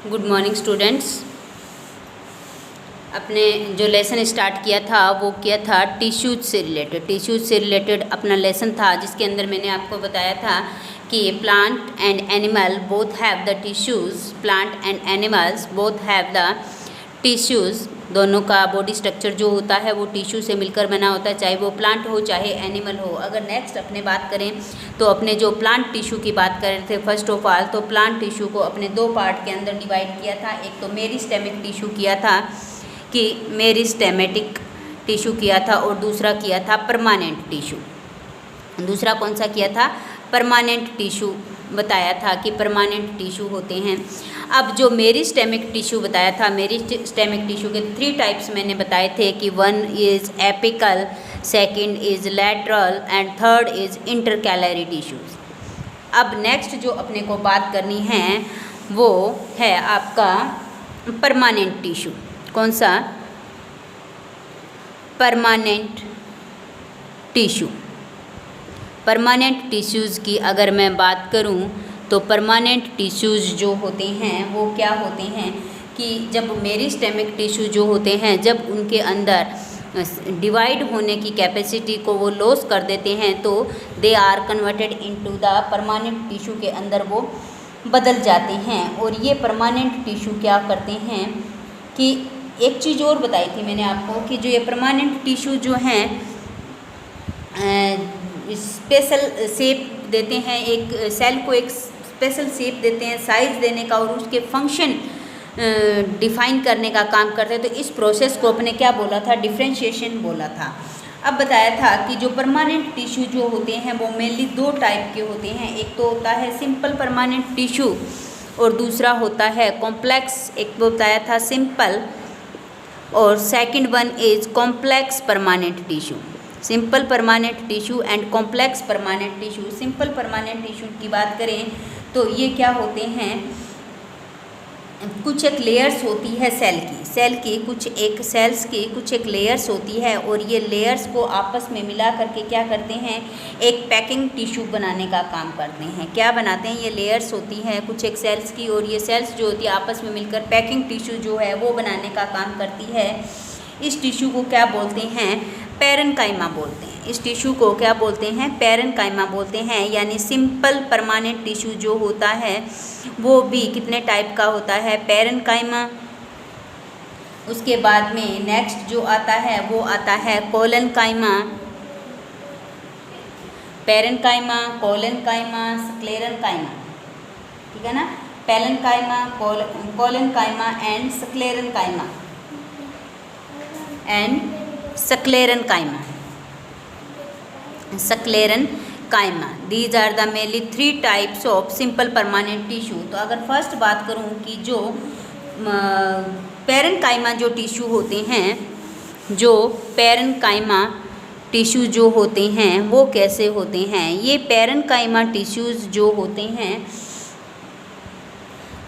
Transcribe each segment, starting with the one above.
Good morning students. अपने जो lesson start किया था वो किया था टिश्यूज से रिलेटेड अपना लेसन था, जिसके अंदर मैंने आपको बताया था कि plant and animal both have the tissues, plant and animals both have the tissues. दोनों का बॉडी स्ट्रक्चर जो होता है वो टिश्यू से मिलकर बना होता है, चाहे वो प्लांट हो चाहे एनिमल हो। अगर नेक्स्ट अपने बात करें तो अपने जो प्लांट टिश्यू की बात कर रहे थे, फर्स्ट ऑफ ऑल तो प्लांट टिश्यू को अपने दो पार्ट के अंदर डिवाइड किया था। एक तो मेरिस्टेमिक टिश्यू किया था कि मेरिस्टेमेटिक टिश्यू किया था, और दूसरा किया था परमानेंट टिश्यू। दूसरा कौन सा किया था? परमानेंट टिश्यू बताया था कि परमानेंट टिश्यू होते हैं। अब जो मेरिस्टेमिक टिश्यू बताया था, मेरिस्टेमिक टिश्यू के 3 टाइप्स मैंने बताए थे कि 1 is apical, second is lateral and third is intercalary tissues. अब नेक्स्ट जो अपने को बात करनी है वो है आपका परमानेंट टिश्यू। कौन सा? Permanent tissue. परमानेंट टिश्यूज़ की अगर मैं बात करूं तो परमानेंट टिश्यूज़ जो होते हैं वो क्या होते हैं कि जब मेरिस्टेमिक टिश्यू जो होते हैं, जब उनके अंदर डिवाइड होने की कैपेसिटी को वो लॉस कर देते हैं तो they are converted into the permanent tissue के अंदर वो बदल जाते हैं। और ये परमानेंट टिश्यू क्या करते हैं कि एक चीज़ और बताई थी मैंने आपको कि जो ये परमानेंट टिश्यू जो हैं स्पेशल शेप देते हैं, एक सेल को एक स्पेशल शेप देते हैं, साइज़ देने का और उसके फंक्शन डिफाइन करने का काम करते हैं। तो इस प्रोसेस को अपने क्या बोला था? डिफरेंशिएशन बोला था। अब बताया था कि जो परमानेंट टिश्यू जो होते हैं वो मेनली 2 टाइप के होते हैं। एक तो होता है सिंपल परमानेंट टिश्यू और दूसरा होता है कॉम्प्लेक्स। एक तो बताया था सिंपल और second one is complex permanent tissue. Simple permanent tissue and complex permanent tissue. Simple permanent tissue की बात करें तो ये क्या होते हैं, कुछ एक लेयर्स होती है सेल की कुछ एक सेल्स की कुछ एक लेयर्स होती है, और ये लेयर्स को आपस में मिला करके क्या करते हैं, एक पैकिंग टिश्यू बनाने का काम करते हैं। क्या बनाते हैं? ये लेयर्स होती हैं कुछ एक सेल्स की, और ये सेल्स जो होती है आपस में मिलकर पैकिंग टिश्यू जो है वो बनाने का काम करती है। इस टिश्यू को क्या बोलते हैं? पैरेन्काइमा बोलते हैं। इस टिश्यू को क्या बोलते हैं? पैरेन्काइमा बोलते हैं। यानी सिंपल परमानेंट टिश्यू जो होता है वो भी कितने टाइप का होता है? पैरेन्काइमा। उसके बाद में नेक्स्ट जो आता है वो आता है कोलेनकाइमा। पैरेन्काइमा, कोलेनकाइमा, स्क्लेरेन्काइमा, ठीक है ना? Parenchyma, collenchyma and sclerenchyma sclerenchyma. These are the mainly 3 types of simple permanent tissue. तो अगर फर्स्ट बात करूं कि जो पैरेन्काइमा जो टिश्यू होते हैं, जो पैरेन्काइमा टिश्यू जो होते हैं वो कैसे होते हैं? ये पैरेन्काइमा टिश्यूज़ जो होते हैं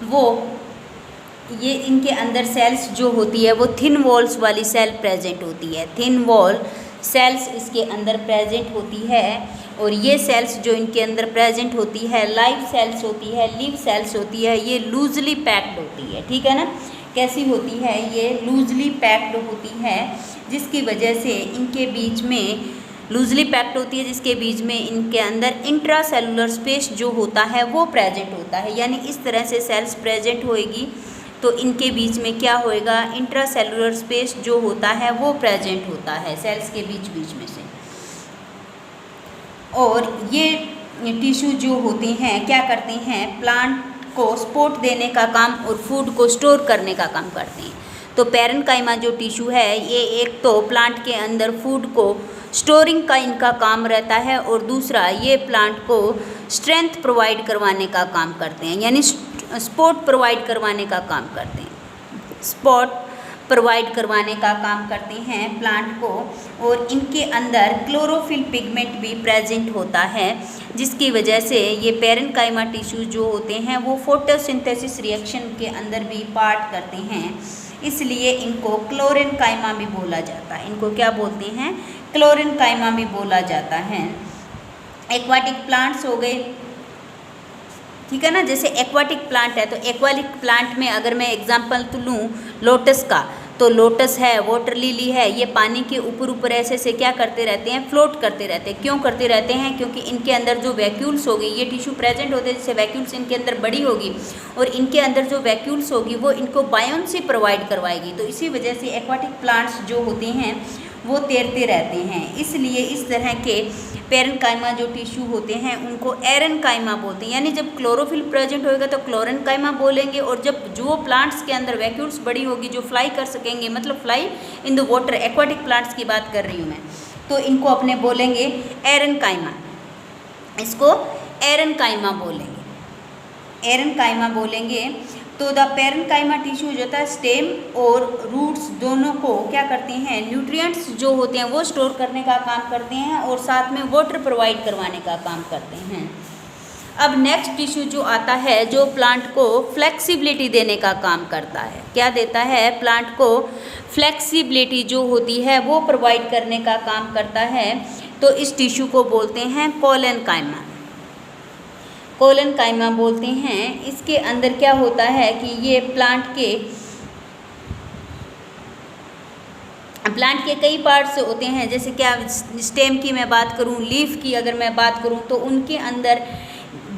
वो ये इनके अंदर सेल्स जो होती है वो थिन वॉल्स वाली सेल प्रेजेंट होती है। थिन वॉल सेल्स इसके अंदर प्रेजेंट होती है, और ये सेल्स जो इनके अंदर प्रेजेंट होती है लाइव सेल्स होती है, लिव सेल्स होती है, ये लूजली पैक्ड होती है। ठीक है ना? कैसी होती है? ये लूजली पैक्ड होती है, जिसकी वजह से इनके बीच में लूजली पैक्ड होती है, जिसके बीच में इनके अंदर इंट्रा सेलुलर स्पेस जो होता है वो प्रेजेंट होता है। यानी इस तरह से सेल्स प्रेजेंट होएगी तो इनके बीच में क्या होएगा? इंट्रा सेलुलर स्पेस जो होता है वो प्रेजेंट होता है सेल्स के बीच में से। और ये टिश्यू जो होते हैं क्या करते हैं? प्लांट को सपोर्ट देने का काम और फूड को स्टोर करने का काम करते हैं। तो पैरेन्काइमा जो टिश्यू है ये एक तो प्लांट के अंदर फूड को स्टोरिंग का इनका काम रहता है, और दूसरा ये प्लांट को स्ट्रेंथ प्रोवाइड करवाने का काम करते हैं, यानी सपोर्ट प्रोवाइड करवाने का काम करते हैं। सपोर्ट प्रोवाइड करवाने का काम करते हैं प्लांट को, और इनके अंदर क्लोरोफिल पिगमेंट भी प्रेजेंट होता है, जिसकी वजह से ये पैरेन्काइमा टिश्यू जो होते हैं वो फोटोसिंथेसिस रिएक्शन के अंदर भी पार्ट करते हैं। इसलिए इनको क्लोरेन्काइमा भी बोला जाता है। इनको क्या बोलते हैं? क्लोरेन्काइमा भी बोला जाता है। एक्वाटिक प्लांट्स हो गए, ठीक है ना। जैसे एक्वाटिक प्लांट है, तो एक्वाटिक प्लांट में अगर मैं एग्जांपल तो लूँ लोटस का, तो लोटस है, वाटर लिली है, ये पानी के ऊपर ऊपर ऐसे से क्या करते रहते हैं, फ्लोट करते रहते हैं। क्यों करते रहते हैं? क्योंकि इनके अंदर जो वैक्यूल्स होगी, ये टिश्यू प्रेजेंट होते हैं, जैसे वैक्यूल्स इनके अंदर बड़ी होगी और इनके अंदर जो वैक्यूल्स होगी वो इनको बायोन्सी प्रोवाइड करवाएगी। तो इसी वजह से एक्वाटिक प्लांट्स जो होते हैं वो तैरते रहते हैं। इसलिए इस तरह के पेरेन्काइमा जो टिश्यू होते हैं उनको एरेन्काइमा बोलते हैं। यानी जब क्लोरोफिल प्रेजेंट होएगा तो क्लोरेन्काइमा बोलेंगे, और जब जो प्लांट्स के अंदर वैक्यूल्स बड़ी होगी, जो फ्लाई कर सकेंगे, मतलब fly in the water, aquatic plants की बात कर रही हूँ मैं, तो इनको अपने बोलेंगे एरेन्काइमा। इसको एरेन्काइमा बोलेंगे, एरेन्काइमा बोलेंगे। तो द पेरेन्काइमा टिश्यू जो होता है स्टेम और रूट्स दोनों को क्या करते हैं, न्यूट्रिएंट्स जो होते हैं वो स्टोर करने का काम करते हैं और साथ में वाटर प्रोवाइड करवाने का काम करते हैं। अब नेक्स्ट टिश्यू जो आता है जो प्लांट को फ्लेक्सिबिलिटी देने का काम करता है। क्या देता है? प्लांट को फ्लेक्सिबिलिटी जो होती है वो प्रोवाइड करने का काम करता है। तो इस टिश्यू को बोलते हैं कोलेनकाइमा, कोलेनकाइमा बोलते हैं। इसके अंदर क्या होता है कि ये प्लांट के कई पार्ट्स होते हैं। जैसे क्या स्टेम की मैं बात करूं, लीफ की अगर मैं बात करूं, तो उनके अंदर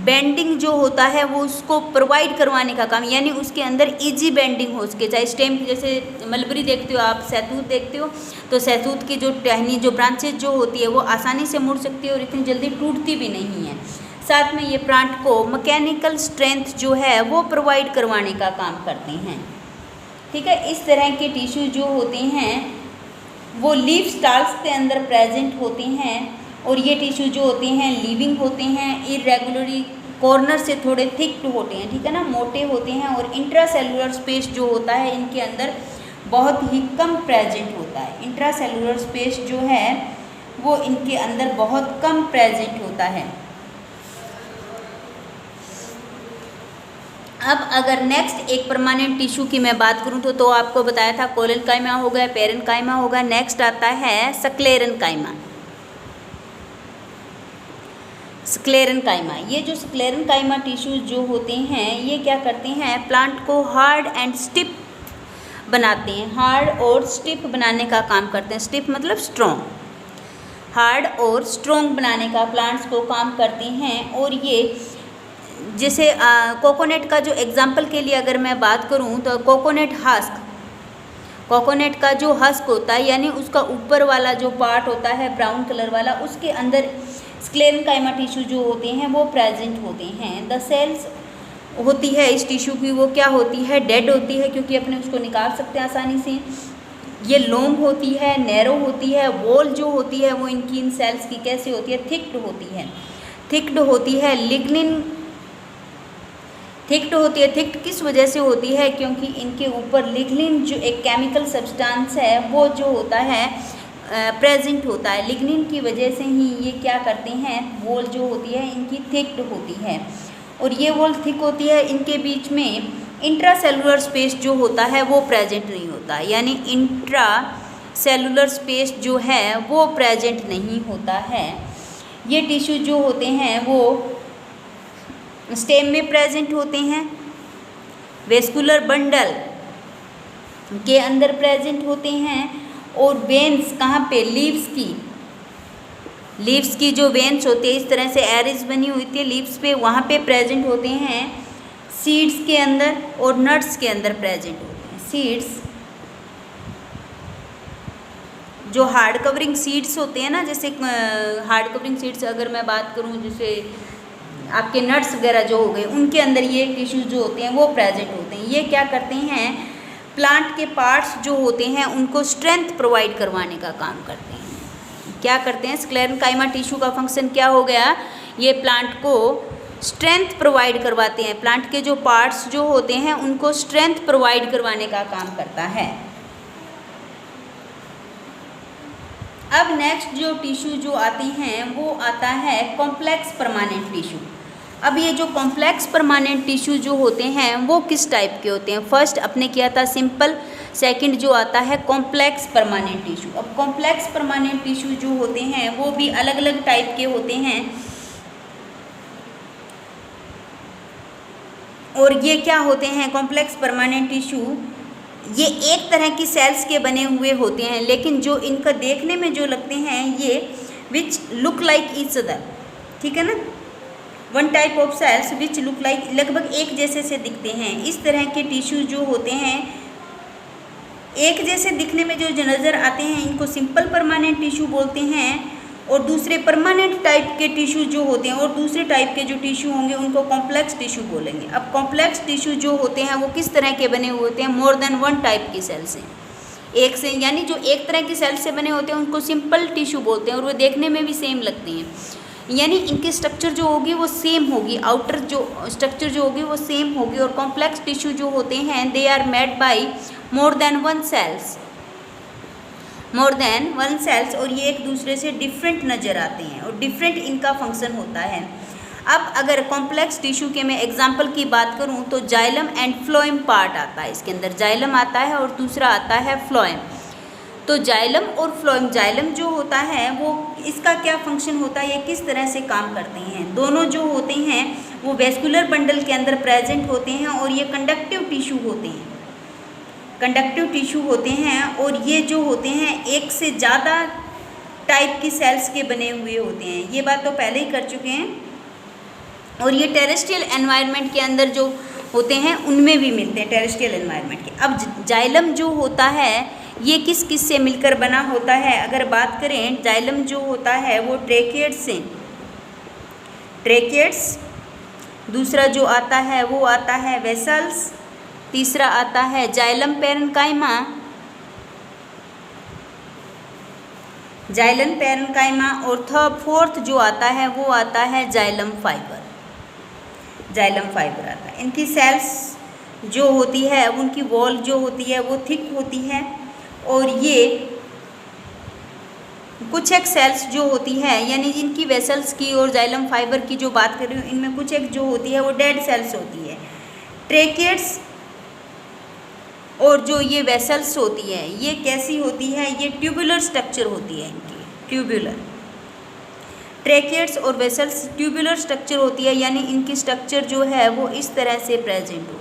बेंडिंग जो होता है वो उसको प्रोवाइड करवाने का काम, यानी उसके अंदर इजी बेंडिंग हो सके। चाहे स्टेम की, जैसे मलबरी देखते हो आप, सहतूत देखते हो, तो सहतूत की जो टहनी, जो ब्रांचेज जो होती है वो आसानी से मुड़ सकती है और इतनी जल्दी टूटती भी नहीं है। साथ में ये प्लांट को मैकेनिकल स्ट्रेंथ जो है वो प्रोवाइड करवाने का काम करते हैं। ठीक है, इस तरह के टिश्यू जो होते हैं वो लीफ स्टाल्स के अंदर प्रेजेंट होते हैं और ये टिश्यू जो होते हैं लिविंग होते हैं, इरेगुलरली कॉर्नर से थोड़े थिक होते हैं, ठीक है ना, मोटे होते हैं, और इंट्रासेलुलर स्पेस जो होता है इनके अंदर बहुत ही कम प्रेजेंट होता है। इंट्रासेलुलर स्पेस जो है वो इनके अंदर बहुत कम प्रेजेंट होता है। अब अगर नेक्स्ट एक परमानेंट टिश्यू की मैं बात करूं तो आपको बताया था कोलेनकाइमा हो गया, पेरेन्काइमा होगा। नेक्स्ट आता है स्क्लेरेन्काइमा, स्क्लेरेन्काइमा। ये जो स्क्लेरेन्काइमा टिश्यू जो होते हैं ये क्या करते हैं, प्लांट को हार्ड एंड स्टिफ बनाते हैं, हार्ड और स्टिफ बनाने का काम करते हैं। स्टिफ मतलब स्ट्रॉन्ग, हार्ड और स्ट्रॉन्ग बनाने का प्लांट्स को काम करते हैं। और ये जैसे कोकोनट का जो एग्जाम्पल के लिए अगर मैं बात करूं तो कोकोनट हस्क, कोकोनट का जो हस्क होता है यानी उसका ऊपर वाला जो पार्ट होता है ब्राउन कलर वाला, उसके अंदर स्क्लेरेन्काइमा टिश्यू जो होते हैं वो प्रेजेंट होते हैं। द सेल्स होती है इस टिश्यू की वो क्या होती है, डेड होती है, क्योंकि अपने उसको निकाल सकते हैं आसानी से। ये लॉन्ग होती है, नैरो होती है। वॉल जो होती है वो इनकी इन सेल्स की कैसे होती है, थिक्ड होती है, थिक्ड होती है। लिग्निन थिक्ड होती है। थिक्ड किस वजह से होती है, क्योंकि इनके ऊपर लिग्निन जो एक केमिकल सब्सटेंस है वो जो होता है प्रेजेंट होता है। लिग्निन की वजह से ही ये क्या करते हैं, वॉल जो होती है इनकी थिक्ड होती है। और ये वॉल थिक होती है, इनके बीच में इंट्रासेलुलर स्पेस जो होता है वो प्रेजेंट नहीं होता, यानी इंट्रा सेलुलर स्पेस जो है वो प्रेजेंट नहीं होता है। ये टिश्यू जो होते हैं वो स्टेम में प्रेजेंट होते हैं, वेस्कुलर बंडल के अंदर प्रेजेंट होते हैं, और वेन्स कहाँ पे, लीव्स की जो वेन्स होती है इस तरह से एरिज बनी हुई थी लीव्स पे, वहाँ पे प्रेजेंट होते हैं। सीड्स के अंदर और नट्स के अंदर प्रेजेंट होते हैं। सीड्स जो हार्ड कवरिंग सीड्स होते हैं ना, जैसे हार्ड कवरिंग सीड्स अगर मैं बात करूँ, जैसे आपके नट्स वगैरह जो हो गए, उनके अंदर ये टिश्यूज जो होते हैं वो प्रेजेंट होते हैं। ये क्या करते हैं, प्लांट के पार्ट्स जो होते हैं उनको स्ट्रेंथ प्रोवाइड करवाने का काम करते हैं। क्या करते हैं, स्क्लेरेन्काइमा टिश्यू का फंक्शन क्या हो गया, ये प्लांट को स्ट्रेंथ प्रोवाइड करवाते हैं। प्लांट के जो पार्ट्स जो होते हैं उनको स्ट्रेंथ प्रोवाइड करवाने का काम करता है। अब नेक्स्ट जो टिश्यू जो आते हैं वो आता है कॉम्प्लेक्स परमानेंट टिश्यू। अब ये जो कॉम्प्लेक्स परमानेंट टिश्यू जो होते हैं वो किस टाइप के होते हैं, फर्स्ट अपने किया था सिंपल, सेकंड जो आता है कॉम्प्लेक्स परमानेंट टिश्यू। अब कॉम्प्लेक्स परमानेंट टिश्यू जो होते हैं वो भी अलग अलग टाइप के होते हैं। और ये क्या होते हैं कॉम्प्लेक्स परमानेंट टिश्यू, ये एक तरह की सेल्स के बने हुए होते हैं, लेकिन जो इनका देखने में जो लगते हैं ये which look like each other, ठीक है ना, one type of cells which look like, लगभग एक जैसे से दिखते हैं। इस तरह के टिश्यू जो होते हैं एक जैसे दिखने में जो नज़र आते हैं इनको सिंपल परमानेंट टिश्यू बोलते हैं, और दूसरे परमानेंट टाइप के टिश्यू जो होते हैं और दूसरे टाइप के जो टिश्यू होंगे उनको कॉम्प्लेक्स टिश्यू बोलेंगे। अब कॉम्प्लेक्स टिश्यू जो होते हैं वो किस तरह के बने हुए होते हैं, मोर देन वन टाइप की सेल से, एक से, यानी जो एक तरह की सेल से बने होते हैं उनको सिंपल टिश्यू बोलते हैं, और वो देखने में भी सेम लगते हैं, यानी इनकी स्ट्रक्चर जो होगी वो सेम होगी, आउटर जो स्ट्रक्चर जो होगी वो सेम होगी। और कॉम्प्लेक्स टिश्यू जो होते हैं they are made by more than one cells, more than one cells, और ये एक दूसरे से डिफरेंट नज़र आते हैं और डिफरेंट इनका फंक्शन होता है। अब अगर कॉम्प्लेक्स टिश्यू के मैं एग्जांपल की बात करूं तो जाइलम एंड फ्लोएम पार्ट आता है, इसके अंदर जाइलम आता है और दूसरा आता है फ्लोएम। तो जाइलम और फ्लोएम, जाइलम जो होता है वो इसका क्या फंक्शन होता है, ये किस तरह से काम करते हैं, दोनों जो होते हैं वो वेस्कुलर बंडल के अंदर प्रेजेंट होते हैं और ये कंडक्टिव टिश्यू होते हैं, कंडक्टिव टिश्यू होते हैं, और ये जो होते हैं एक से ज़्यादा टाइप की सेल्स के बने हुए होते हैं, ये बात तो पहले ही कर चुके हैं। और ये टेरेस्ट्रियल एनवायरनमेंट के अंदर जो होते हैं उनमें भी मिलते हैं, टेरेस्ट्रियल एनवायरनमेंट के। अब जाइलम जो होता है ये किस किस से मिलकर बना होता है, अगर बात करें जाइलम जो होता है वो ट्रेकियड्स से, ट्रेकियड्स, दूसरा जो आता है वो आता है वेसल्स, तीसरा आता है जाइलम पैरेन्काइमा, जाइलम पैरेन्काइमा, और फोर्थ जो आता है वो आता है जाइलम फाइबर, जाइलम फाइबर आता है। इनकी सेल्स जो होती है उनकी वॉल जो होती है वो थिक होती है, और ये कुछ एक सेल्स जो होती है, यानी जिनकी वेसल्स की और जाइलम फाइबर की जो बात कर रही हूँ इनमें कुछ एक जो होती है वो डेड सेल्स होती है। ट्रेकियड्स और जो ये वेसल्स होती है ये कैसी होती है, ये ट्यूबुलर स्ट्रक्चर होती है इनकी, ट्यूबुलर, ट्रेकियड्स और वेसल्स ट्यूबुलर स्ट्रक्चर होती है, यानी इनकी स्ट्रक्चर जो है वो इस तरह से प्रेजेंट होती है,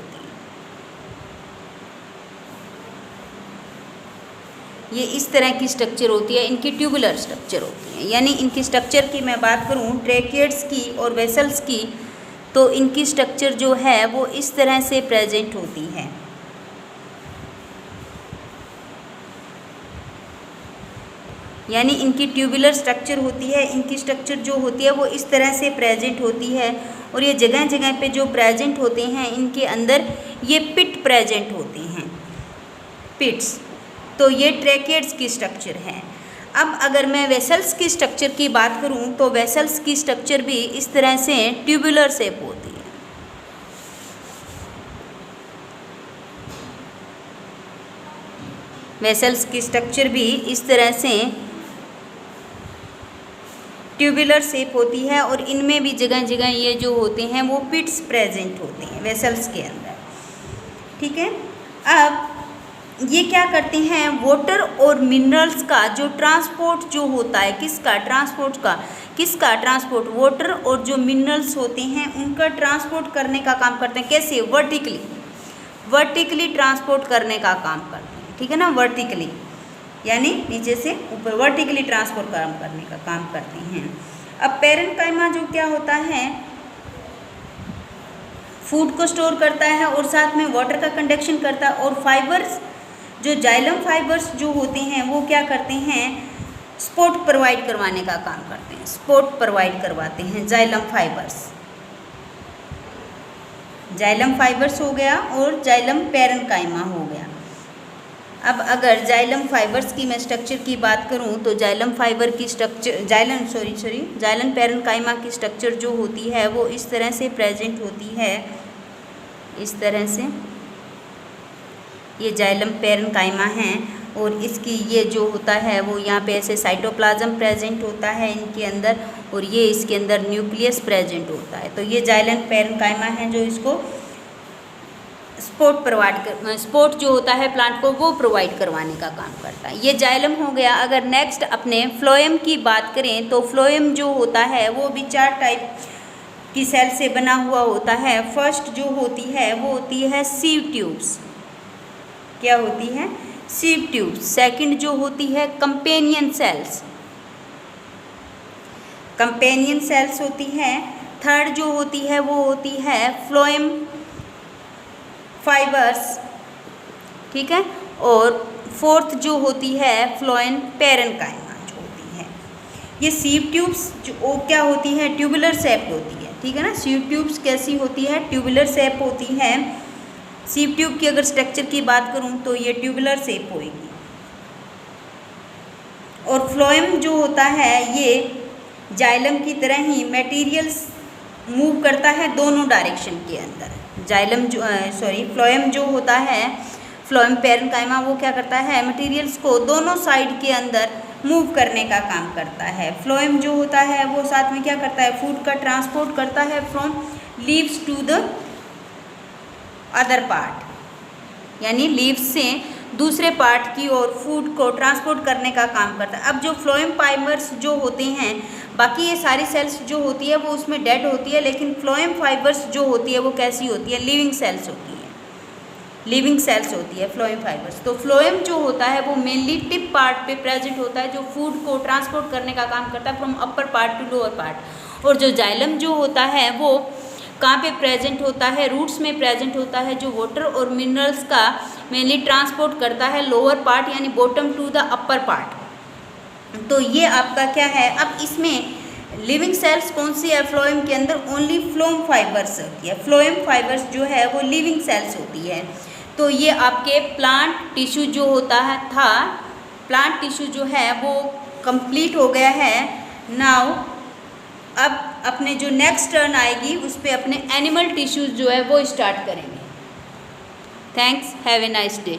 ये इस तरह की स्ट्रक्चर होती है, इनकी ट्यूबुलर स्ट्रक्चर होती है। यानी इनकी स्ट्रक्चर की मैं बात करूँ ट्रेकियड्स की और वेसल्स की, तो इनकी स्ट्रक्चर जो है वो इस तरह से प्रेजेंट होती है, यानी इनकी ट्यूबुलर स्ट्रक्चर होती है, इनकी स्ट्रक्चर जो होती है वो इस तरह से प्रेजेंट होती है, और ये जगह जगह पे जो प्रेजेंट होते हैं इनके अंदर ये पिट प्रेजेंट होते हैं, पिट्स। तो ये ट्रेकियड्स की स्ट्रक्चर है। अब अगर मैं वेसल्स की स्ट्रक्चर की बात करूं तो वेसल्स की स्ट्रक्चर भी इस तरह से ट्यूबुलर शेप होती है, वेसल्स की स्ट्रक्चर भी इस तरह से ट्यूबुलर शेप होती है, और इनमें भी जगह जगह ये जो होते हैं वो पिट्स प्रेजेंट होते हैं वेसल्स के अंदर, ठीक है। अब ये क्या करते हैं, वाटर और मिनरल्स का जो ट्रांसपोर्ट जो होता है, किसका ट्रांसपोर्ट का, किसका ट्रांसपोर्ट, वाटर और जो मिनरल्स होते हैं उनका ट्रांसपोर्ट करने का काम करते हैं, कैसे, वर्टिकली, वर्टिकली ट्रांसपोर्ट करने का काम करते हैं, ठीक है ना, वर्टिकली यानी नीचे से ऊपर, वर्टिकली ट्रांसपोर्ट करने का काम करते हैं। अब पैरेन्काइमा जो क्या होता है, फूड को स्टोर करता है और साथ में वाटर का कंडक्शन करता है, और फाइबर्स जो जाइलम फाइबर्स जो होते हैं वो क्या करते हैं, सपोर्ट प्रोवाइड करवाने का काम करते हैं, सपोर्ट प्रोवाइड करवाते हैं जाइलम फाइबर्स, जाइलम फाइबर्स हो गया और जाइलम पैरेन्काइमा हो गया। अब अगर जाइलम फाइबर्स की मैं स्ट्रक्चर की बात करूं तो जाइलम फाइबर की स्ट्रक्चर, जाइलम पैरेन्काइमा की स्ट्रक्चर जो होती है वो इस तरह से प्रेजेंट होती है, इस तरह से, ये जाइलम पैरेन्काइमा है, और इसकी ये जो होता है वो यहाँ पे ऐसे साइटोप्लाज्म प्रेजेंट होता है इनके अंदर, और ये इसके अंदर न्यूक्लियस प्रेजेंट होता है। तो ये जाइलम पैरेन्काइमा है जो इसको सपोर्ट जो होता है प्लांट को वो प्रोवाइड करवाने का काम करता है। ये जाइलम हो गया। अगर नेक्स्ट अपने फ्लोएम की बात करें तो फ्लोएम जो होता है वो भी 4 टाइप की सेल से बना हुआ होता है। फर्स्ट जो होती है वो होती है सीव ट्यूब्स। क्या होती है? Sieve tubes. सेकंड जो होती है कंपेनियन सेल्स, कंपेनियन सेल्स होती है। थर्ड जो होती है वो होती है फ्लोएम फाइबर्स, ठीक है। और फोर्थ जो होती है फ्लोएम पैरेन्काइमा जो होती है। ये सीव ट्यूब्स जो क्या होती है? ट्यूबुलर शेप होती है, ठीक है ना। सीव ट्यूब्स कैसी होती है? ट्यूबुलर शेप होती है। सीव ट्यूब की अगर स्ट्रक्चर की बात करूं तो ये ट्यूबुलर शेप होगी। और फ्लोएम जो होता है ये जाइलम की तरह ही मटेरियल्स मूव करता है दोनों डायरेक्शन के अंदर। जाइलम जो फ्लोएम जो होता है, फ्लोएम पैरेन्काइमा, वो क्या करता है? मटेरियल्स को दोनों साइड के अंदर मूव करने का काम करता है। फ्लोएम जो होता है वो साथ में क्या करता है? फूड का ट्रांसपोर्ट करता है from leaves to the other part, यानी लीव्स से दूसरे पार्ट की ओर फूड को ट्रांसपोर्ट करने का काम करता है। अब जो फ्लोएम फाइबर्स जो होते हैं, बाकी ये सारी सेल्स जो होती है वो उसमें डेड होती है, लेकिन फ्लोएम फाइबर्स जो होती है वो कैसी होती है? लिविंग सेल्स होती है, लिविंग सेल्स होती है फ्लोएम फाइबर्स। तो फ्लोएम जो होता है वो मेनली टिप पार्ट पे प्रेजेंट होता है, जो फूड को ट्रांसपोर्ट करने का काम करता है from upper part two lower part. और जो जाइलम जो होता है वो कहाँ पे प्रेजेंट होता है? रूट्स में प्रेजेंट होता है, जो वाटर और मिनरल्स का मेनली ट्रांसपोर्ट करता है लोअर पार्ट यानी bottom to the upper part. तो ये आपका क्या है? अब इसमें लिविंग सेल्स कौन सी है फ्लोएम के अंदर? ओनली फ्लोएम फाइबर्स होती है। फ्लोएम फाइबर्स जो है वो लिविंग सेल्स होती है। तो ये आपके प्लांट टिश्यू जो होता है था, प्लांट टिश्यू जो है वो कंप्लीट हो गया है। नाउ अब अपने जो नेक्स्ट टर्न आएगी उस पर अपने एनिमल टिश्यूज़ जो है वो स्टार्ट करेंगे। Thanks, have a nice day.